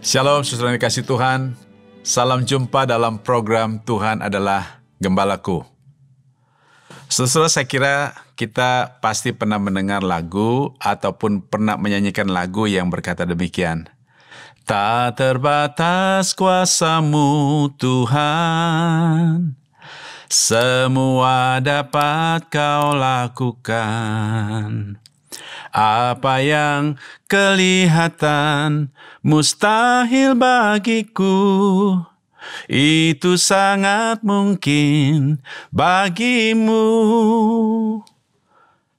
Shalom, saudara yang dikasih Tuhan. Salam jumpa dalam program Tuhan adalah Gembalaku. Saudara, saya kira kita pasti pernah mendengar lagu ataupun pernah menyanyikan lagu yang berkata demikian. Tak terbatas kuasa-Mu Tuhan, semua dapat Kau lakukan. Apa yang kelihatan mustahil bagiku, itu sangat mungkin bagimu.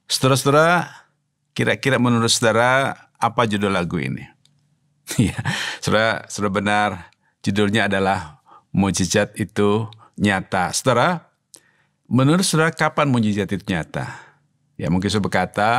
Saudara-saudara, kira-kira menurut saudara apa judul lagu ini? Ya, saudara benar, judulnya adalah Mujizat Itu Nyata. Saudara, menurut saudara kapan mujizat itu nyata? Ya, mungkin saudara berkata,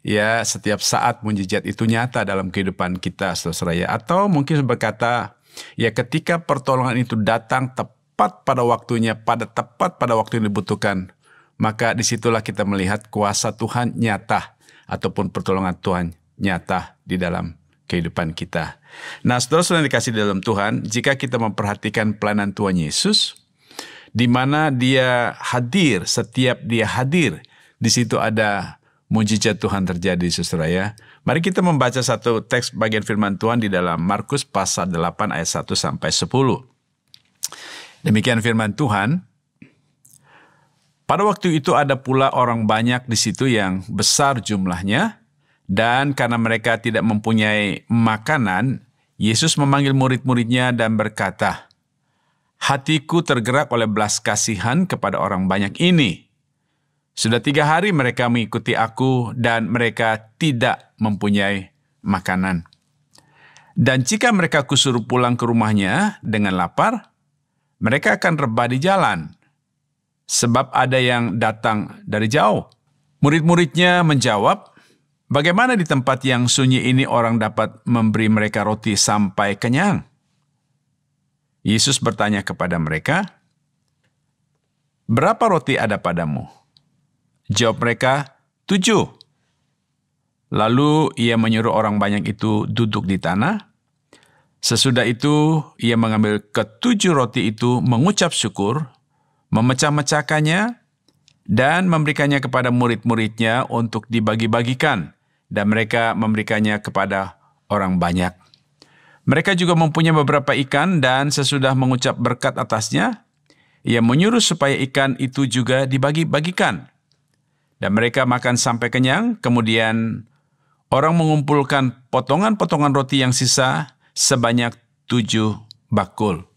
ya, setiap saat mujizat itu nyata dalam kehidupan kita, saudara ya. Atau mungkin berkata, ya ketika pertolongan itu datang tepat pada waktunya, tepat pada waktu yang dibutuhkan, maka disitulah kita melihat kuasa Tuhan nyata, ataupun pertolongan Tuhan nyata di dalam kehidupan kita. Nah, saudara-saudara yang dikasih di dalam Tuhan, jika kita memperhatikan pelayanan Tuhan Yesus, di mana Dia hadir, setiap Dia hadir, di situ ada mujizat Tuhan terjadi, saudara ya. Mari kita membaca satu teks bagian firman Tuhan di dalam Markus pasal 8 ayat 1 sampai 10. Demikian firman Tuhan. Pada waktu itu ada pula orang banyak di situ yang besar jumlahnya, dan karena mereka tidak mempunyai makanan, Yesus memanggil murid-muridnya dan berkata, "Hatiku tergerak oleh belas kasihan kepada orang banyak ini. Sudah 3 hari mereka mengikuti aku dan mereka tidak mempunyai makanan. Dan jika mereka kusuruh pulang ke rumahnya dengan lapar, mereka akan rebah di jalan, sebab ada yang datang dari jauh." Murid-muridnya menjawab, "Bagaimana di tempat yang sunyi ini orang dapat memberi mereka roti sampai kenyang?" Yesus bertanya kepada mereka, "Berapa roti ada padamu?" Jawab mereka, 7. Lalu ia menyuruh orang banyak itu duduk di tanah. Sesudah itu ia mengambil ke-7 roti itu, mengucap syukur, memecah-mecahkannya, dan memberikannya kepada murid-muridnya untuk dibagi-bagikan, dan mereka memberikannya kepada orang banyak. Mereka juga mempunyai beberapa ikan, dan sesudah mengucap berkat atasnya, ia menyuruh supaya ikan itu juga dibagi-bagikan. Dan mereka makan sampai kenyang, kemudian orang mengumpulkan potongan-potongan roti yang sisa sebanyak 7 bakul.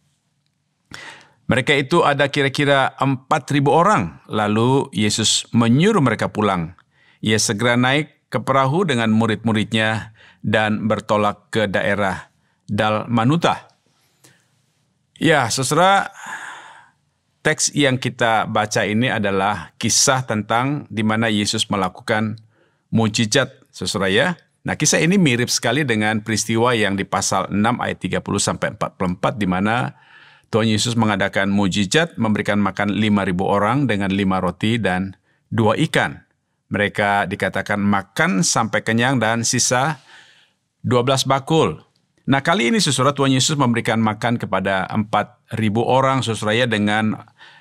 Mereka itu ada kira-kira 4.000 orang. Lalu Yesus menyuruh mereka pulang. Ia segera naik ke perahu dengan murid-muridnya dan bertolak ke daerah Dalmanuta. Ya, saudara, teks yang kita baca ini adalah kisah tentang di mana Yesus melakukan mujizat, saudara ya. Nah, kisah ini mirip sekali dengan peristiwa yang di pasal 6 ayat 30 sampai 44 di mana Tuhan Yesus mengadakan mujizat, memberikan makan 5.000 orang dengan 5 roti dan 2 ikan. Mereka dikatakan makan sampai kenyang dan sisa 12 bakul. Nah, kali ini saudara, Tuhan Yesus memberikan makan kepada 4.000 orang, saudara ya, dengan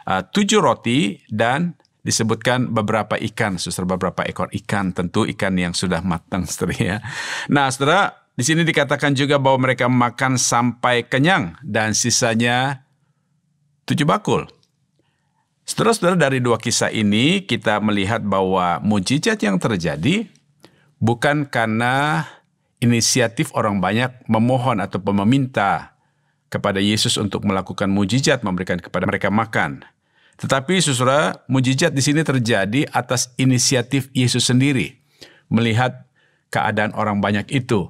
7 roti dan disebutkan beberapa ikan, saudara, beberapa ekor ikan, tentu ikan yang sudah matang, saudara ya. Nah, saudara, di sini dikatakan juga bahwa mereka makan sampai kenyang dan sisanya 7 bakul. Saudara-saudara, dari 2 kisah ini kita melihat bahwa mujizat yang terjadi bukan karena inisiatif orang banyak memohon ataupun meminta kepada Yesus untuk melakukan mujizat, memberikan kepada mereka makan. Tetapi saudara, mujizat di sini terjadi atas inisiatif Yesus sendiri, melihat keadaan orang banyak itu.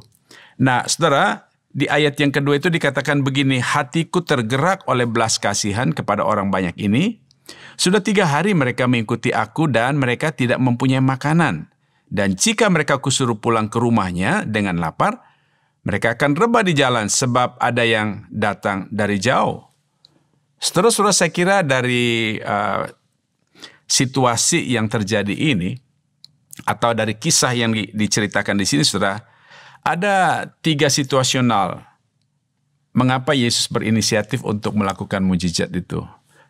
Nah, saudara, di ayat yang kedua itu dikatakan begini, "Hatiku tergerak oleh belas kasihan kepada orang banyak ini. Sudah 3 hari mereka mengikuti aku dan mereka tidak mempunyai makanan. Dan jika mereka kusuruh pulang ke rumahnya dengan lapar, mereka akan rebah di jalan sebab ada yang datang dari jauh." Saudara-saudara, saya kira dari situasi yang terjadi ini, atau dari kisah yang diceritakan di sini, saudara, ada 3 situasional mengapa Yesus berinisiatif untuk melakukan mujizat itu?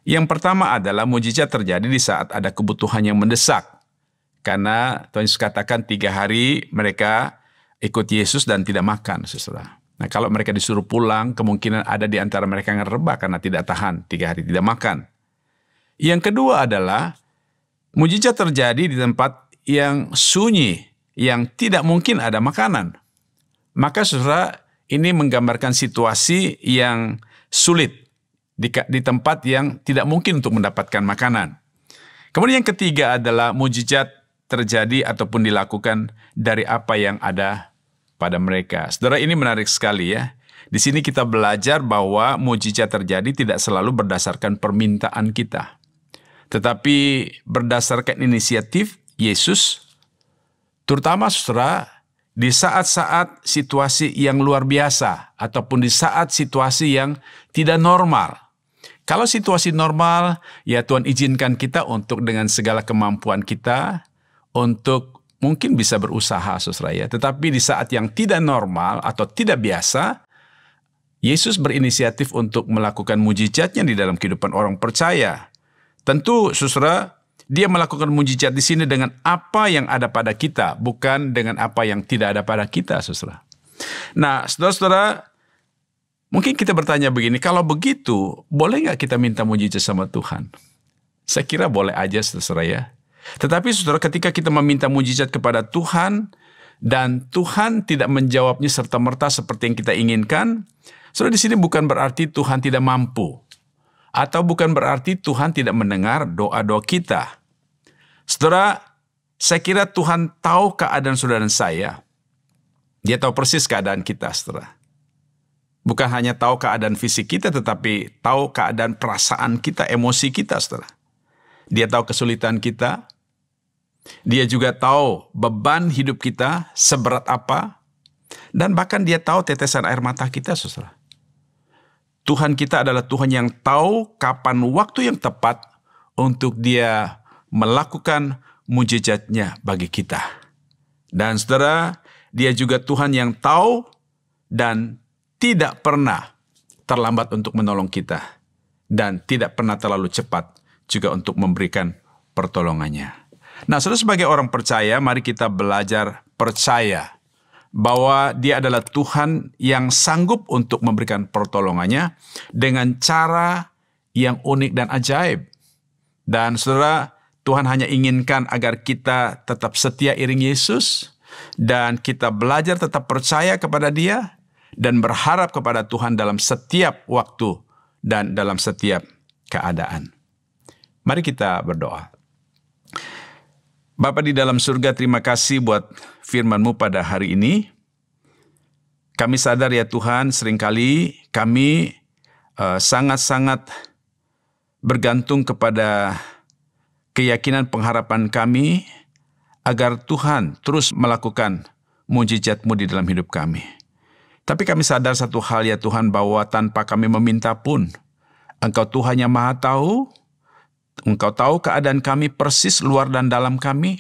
Yang pertama adalah mujizat terjadi di saat ada kebutuhan yang mendesak. Karena Tuhan Yesus katakan 3 hari mereka ikut Yesus dan tidak makan, saudara. Nah, kalau mereka disuruh pulang, kemungkinan ada di antara mereka yang rebah karena tidak tahan 3 hari tidak makan. Yang kedua adalah mujizat terjadi di tempat yang sunyi, yang tidak mungkin ada makanan. Maka saudara, ini menggambarkan situasi yang sulit di tempat yang tidak mungkin untuk mendapatkan makanan. Kemudian yang ketiga adalah mujizat terjadi ataupun dilakukan dari apa yang ada pada mereka. Saudara, ini menarik sekali ya. Di sini kita belajar bahwa mujizat terjadi tidak selalu berdasarkan permintaan kita, tetapi berdasarkan inisiatif Yesus, terutama saudara, di saat-saat situasi yang luar biasa ataupun di saat situasi yang tidak normal. Kalau situasi normal, ya Tuhan izinkan kita untuk dengan segala kemampuan kita untuk mungkin bisa berusaha, saudara ya. Tetapi di saat yang tidak normal atau tidak biasa, Yesus berinisiatif untuk melakukan mujizatnya di dalam kehidupan orang percaya. Tentu, saudara, Dia melakukan mujizat di sini dengan apa yang ada pada kita, bukan dengan apa yang tidak ada pada kita, saudara. Nah, saudara-saudara, mungkin kita bertanya begini, kalau begitu, boleh nggak kita minta mujizat sama Tuhan? Saya kira boleh aja, saudara ya. Tetapi saudara, ketika kita meminta mujizat kepada Tuhan, dan Tuhan tidak menjawabnya serta-merta seperti yang kita inginkan, saudara, di sini bukan berarti Tuhan tidak mampu. Atau bukan berarti Tuhan tidak mendengar doa-doa kita. Saudara, saya kira Tuhan tahu keadaan saudara dan saya. Dia tahu persis keadaan kita, saudara. Bukan hanya tahu keadaan fisik kita, tetapi tahu keadaan perasaan kita, emosi kita, saudara. Dia tahu kesulitan kita. Dia juga tahu beban hidup kita seberat apa. Dan bahkan dia tahu tetesan air mata kita, saudara. Tuhan kita adalah Tuhan yang tahu kapan waktu yang tepat untuk Dia melakukan mujizatnya bagi kita. Dan saudara, Dia juga Tuhan yang tahu dan tidak pernah terlambat untuk menolong kita. Dan tidak pernah terlalu cepat juga untuk memberikan pertolongannya. Nah, saudara, sebagai orang percaya, mari kita belajar percaya bahwa Dia adalah Tuhan yang sanggup untuk memberikan pertolongannya dengan cara yang unik dan ajaib. Dan saudara, Tuhan hanya inginkan agar kita tetap setia iring Yesus, dan kita belajar tetap percaya kepada Dia, dan berharap kepada Tuhan dalam setiap waktu dan dalam setiap keadaan. Mari kita berdoa. Bapa di dalam surga, terima kasih buat firman-Mu pada hari ini. Kami sadar ya Tuhan, seringkali kami sangat-sangat bergantung kepada keyakinan pengharapan kami agar Tuhan terus melakukan mujizat-Mu di dalam hidup kami. Tapi kami sadar satu hal ya Tuhan, bahwa tanpa kami meminta pun, Engkau Tuhan yang Maha Tahu. Engkau tahu keadaan kami persis luar dan dalam kami,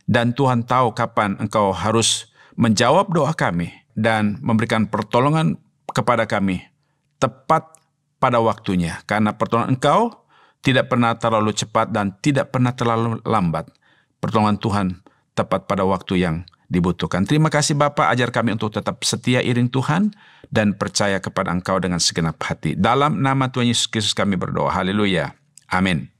dan Tuhan tahu kapan Engkau harus menjawab doa kami dan memberikan pertolongan kepada kami tepat pada waktunya. Karena pertolongan Engkau tidak pernah terlalu cepat dan tidak pernah terlalu lambat. Pertolongan Tuhan tepat pada waktu yang dibutuhkan. Terima kasih Bapa, ajar kami untuk tetap setia iring Tuhan dan percaya kepada Engkau dengan segenap hati. Dalam nama Tuhan Yesus Kristus kami berdoa. Haleluya. Amin.